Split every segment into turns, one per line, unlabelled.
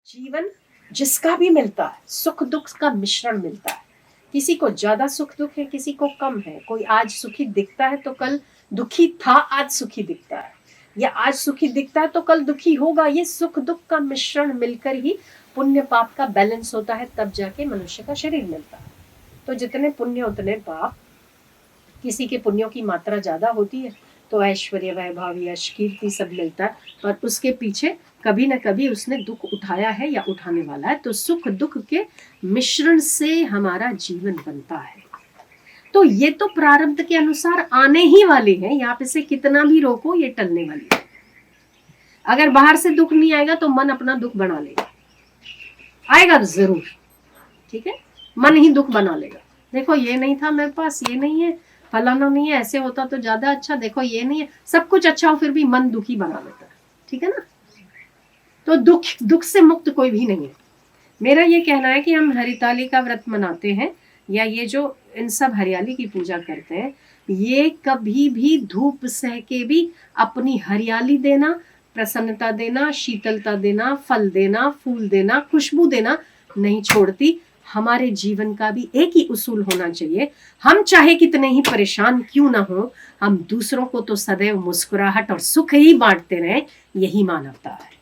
जीवन जिसका भी मिलता है, सुख दुख का मिश्रण मिलता है। किसी को ज्यादा सुख दुख है, किसी को कम है। कोई आज सुखी दिखता है तो कल दुखी था, आज सुखी दिखता है, या आज सुखी दिखता है तो कल दुखी होगा। ये सुख दुख का मिश्रण मिलकर ही पुण्य पाप का बैलेंस होता है, तब जाके मनुष्य का शरीर मिलता है। तो जितने पुण्य उतने पाप। किसी के पुण्यों की मात्रा ज्यादा होती है तो ऐश्वर्य, वैभव, यश, कीर्ति सब मिलता है, पर उसके पीछे कभी न कभी उसने दुख उठाया है या उठाने वाला है। तो सुख दुख के मिश्रण से हमारा जीवन बनता है। तो ये तो प्रारब्ध के अनुसार आने ही वाले हैं। यहाँ पे से कितना भी रोको, ये टलने वाली है। अगर बाहर से दुख नहीं आएगा तो मन अपना दुख बना लेगा, आएगा तो जरूर, ठीक है। मन ही दुख बना लेगा। देखो ये नहीं था मेरे पास, ये नहीं है, फलाना नहीं है, ऐसे होता तो ज्यादा अच्छा, देखो ये नहीं है। सब कुछ अच्छा हो फिर भी मन दुखी बना लेता है, ठीक है ना। तो दुख से मुक्त कोई भी नहीं है। मेरा ये कहना है कि हम हरिताली का व्रत मनाते हैं या ये जो इन सब हरियाली की पूजा करते हैं, ये कभी भी धूप सह के भी अपनी हरियाली देना, प्रसन्नता देना, शीतलता देना, फल देना, फूल देना, खुशबू देना नहीं छोड़ती। हमारे जीवन का भी एक ही उसूल होना चाहिए, हम चाहे कितने ही परेशान क्यों ना हो, हम दूसरों को तो सदैव मुस्कुराहट और सुख ही बांटते रहें। यही मानवता है।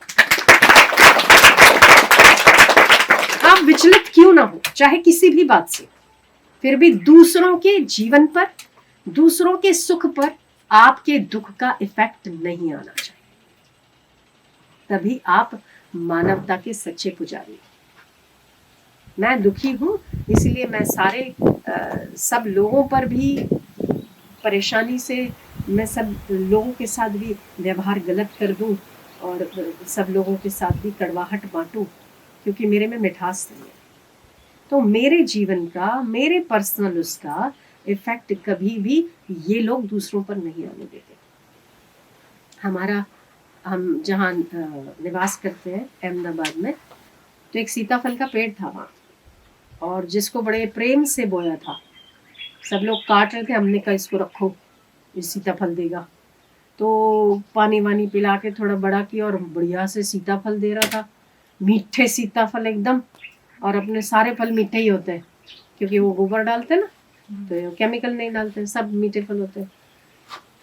आप विचलित क्यों ना हो, चाहे किसी भी बात से, फिर भी दूसरों के जीवन पर, दूसरों के सुख पर आपके दुख का इफेक्ट नहीं आना चाहिए। तभी आप मानवता के सच्चे पुजारी। मैं दुखी हूं, इसलिए मैं सारे सब लोगों पर भी परेशानी से, मैं सब लोगों के साथ भी व्यवहार गलत कर दूं और सब लोगों के साथ भी कड़वाहट बांटूं, क्योंकि मेरे में मिठास नहीं है। तो मेरे जीवन का, मेरे पर्सनल उसका इफेक्ट कभी भी ये लोग दूसरों पर नहीं आने देते। हम जहाँ निवास करते हैं अहमदाबाद में, तो एक सीताफल का पेड़ था वहाँ, और जिसको बड़े प्रेम से बोया था। सब लोग काट रहे थे, हमने कहा इसको रखो, ये सीताफल देगा। तो पानी वानी पिला के थोड़ा बड़ा किया और बढ़िया से सीताफल दे रहा था। मीठे सीताफल एकदम, और अपने सारे फल मीठे ही होते हैं क्योंकि वो गोबर डालते हैं ना, तो केमिकल नहीं डालते, सब मीठे फल होते हैं।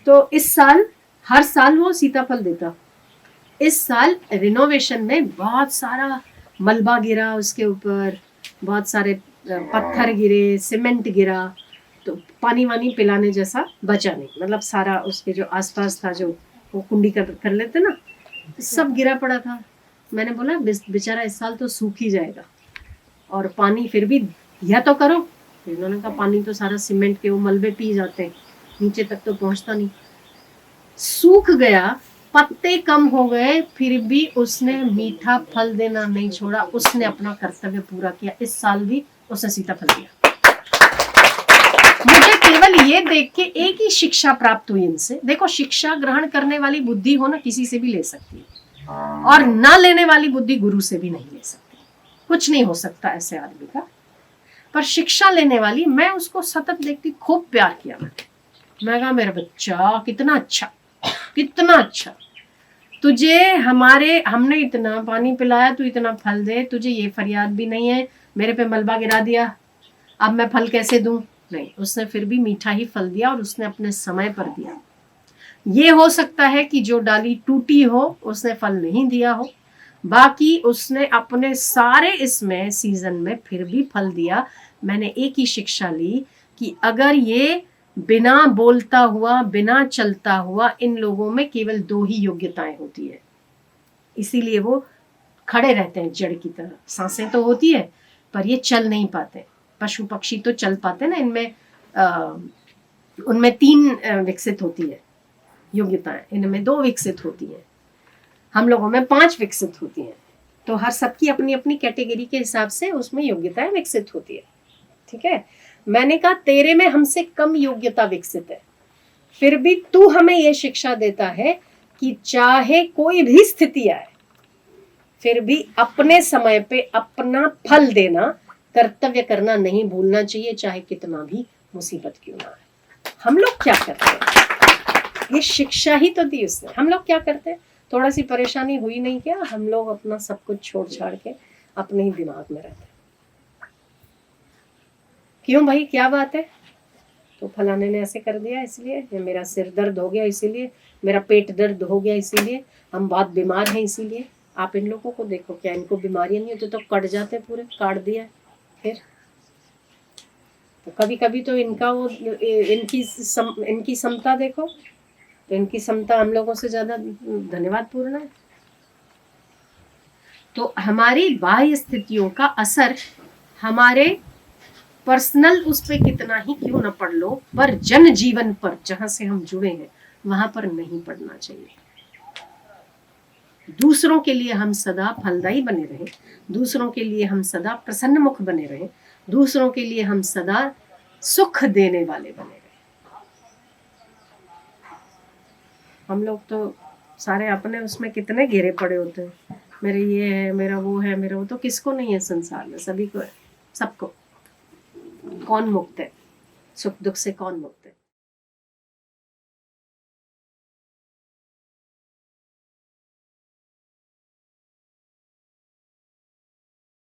तो इस साल, हर साल वो सीताफल देता। इस साल रिनोवेशन में बहुत सारा मलबा गिरा उसके ऊपर, बहुत सारे पत्थर गिरे, सीमेंट गिरा, तो पानी वानी पिलाने जैसा बचा नहीं। मतलब सारा उसके जो आसपास था, जो वो कुंडी कर लेते ना, सब गिरा पड़ा था। मैंने बोला बेचारा इस साल तो सूख ही जाएगा, और पानी फिर भी दिया तो करो। इन्होंने कहा पानी तो सारा सीमेंट के वो मलबे पी जाते हैं, नीचे तक तो पहुंचता नहीं। सूख गया, पत्ते कम हो गए, फिर भी उसने मीठा फल देना नहीं छोड़ा। उसने अपना कर्तव्य पूरा किया। इस साल भी उसने सीताफल दिया। मुझे केवल ये देख के एक ही शिक्षा प्राप्त हुई इनसे। देखो, शिक्षा ग्रहण करने वाली बुद्धि हो ना, किसी से भी ले सकती है, और ना लेने वाली बुद्धि गुरु से भी नहीं ले सकती। कुछ नहीं हो सकता ऐसे आदमी का। पर शिक्षा लेने वाली, मैं उसको सतत देखती, खूब प्यार किया मैं कहा मेरा बच्चा कितना अच्छा, कितना अच्छा, तुझे हमने इतना पानी पिलाया, तू इतना फल दे, तुझे ये फरियाद भी नहीं है मेरे पे मलबा गिरा दिया, अब मैं फल कैसे दूं। नहीं, उसने फिर भी मीठा ही फल दिया, और उसने अपने समय पर दिया। ये हो सकता है कि जो डाली टूटी हो उसने फल नहीं दिया हो, बाकी उसने अपने सारे इसमें सीजन में फिर भी फल दिया। मैंने एक ही शिक्षा ली कि अगर ये बिना बोलता हुआ, बिना चलता हुआ, इन लोगों में केवल 2 ही योग्यताएं होती है, इसीलिए वो खड़े रहते हैं जड़ की तरह। सांसें तो होती है पर ये चल नहीं पाते। पशु पक्षी तो चल पाते ना, इनमें उनमें 3 विकसित होती है योग्यताएं, इनमें 2 विकसित होती है, हम लोगों में 5 विकसित होती हैं। तो हर सबकी अपनी अपनी कैटेगरी के हिसाब से उसमें योग्यताएं विकसित होती है, ठीक है। मैंने कहा तेरे में हमसे कम योग्यता विकसित है, फिर भी तू हमें यह शिक्षा देता है कि चाहे कोई भी स्थिति आए, फिर भी अपने समय पे अपना फल देना, कर्तव्य करना नहीं भूलना चाहिए, चाहे कितना भी मुसीबत क्यों ना आए। हम लोग क्या करते हैं, ये शिक्षा ही तो दी उसने। हम लोग क्या करते हैं, थोड़ा सी परेशानी हुई नहीं क्या, हम लोग अपना सब कुछ छोड़ छाड़ के अपने ही दिमाग में रहते। क्यों भाई, क्या बात है, तो फलाने ने ऐसे कर दिया इसलिए, या मेरा सिर दर्द हो गया इसीलिए, मेरा पेट दर्द हो गया इसीलिए, हम बहुत बीमार हैं इसीलिए। आप इन लोगों को देखो, क्या इनको बीमारियां नहीं होती तो कट जाते, पूरे काट दिया। फिर तो कभी कभी तो इनका वो इनकी समता देखो, तो इनकी समता हम लोगों से ज्यादा धन्यवाद पूर्ण है। तो हमारी बाह्य स्थितियों का असर हमारे पर्सनल उस पे कितना ही क्यों न पड़ लो, पर जन जीवन पर, जहां से हम जुड़े हैं वहां पर नहीं पड़ना चाहिए। दूसरों के लिए हम सदा फलदायी बने रहें, दूसरों के लिए हम सदा प्रसन्न मुख बने रहें, दूसरों के लिए हम सदा सुख देने वाले बने रहें। हम लोग तो सारे अपने उसमें कितने घेरे पड़े होते हैं, मेरे ये है, मेरा वो है, मेरा वो, तो किसको नहीं है संसार में, सभी को है, सबको। कौन मुक्त है, सुख दुख से कौन मुक्त है?